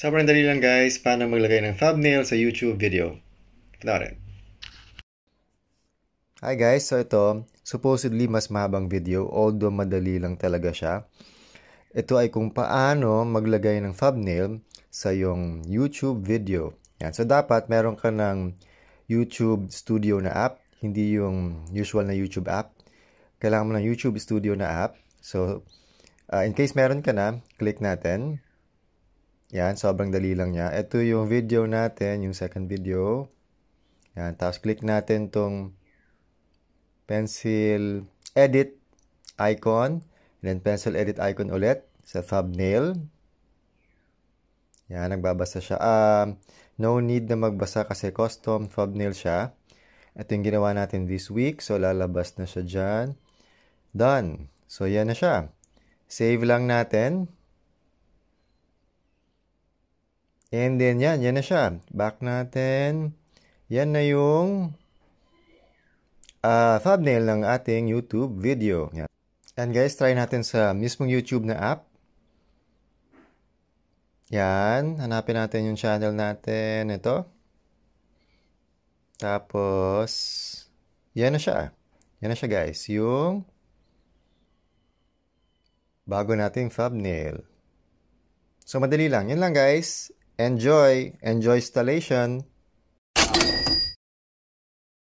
Sobrang dali lang guys, paano maglagay ng thumbnail sa YouTube video. Panoorin. Hi guys, so ito, supposedly mas mahabang video, although madali lang talaga siya. Ito ay kung paano maglagay ng thumbnail sa yung YouTube video. Yan. So dapat meron ka ng YouTube Studio na app, hindi yung usual na YouTube app. Kailangan mo ng YouTube Studio na app. So, in case meron ka na, click natin. Yan, sobrang dali lang niya. Ito yung video natin, yung second video. Yan, tapos click natin tong pencil edit icon. And then pencil edit icon ulit sa thumbnail. Yan, nagbabasa siya. No need na magbasa kasi custom thumbnail siya. Ito yung ginawa natin this week. So, lalabas na siya dyan. Done. So, yan na siya. Save lang natin. And then, yan na siya. Back natin. Yan na yung thumbnail ng ating YouTube video. Yan. And guys, try natin sa mismong YouTube na app. Yan. Hanapin natin yung channel natin. Ito. Tapos, yan na siya. Yan na siya guys. Yung bago nating thumbnail. So, madali lang. Yan lang guys. Enjoy! Enjoy installation!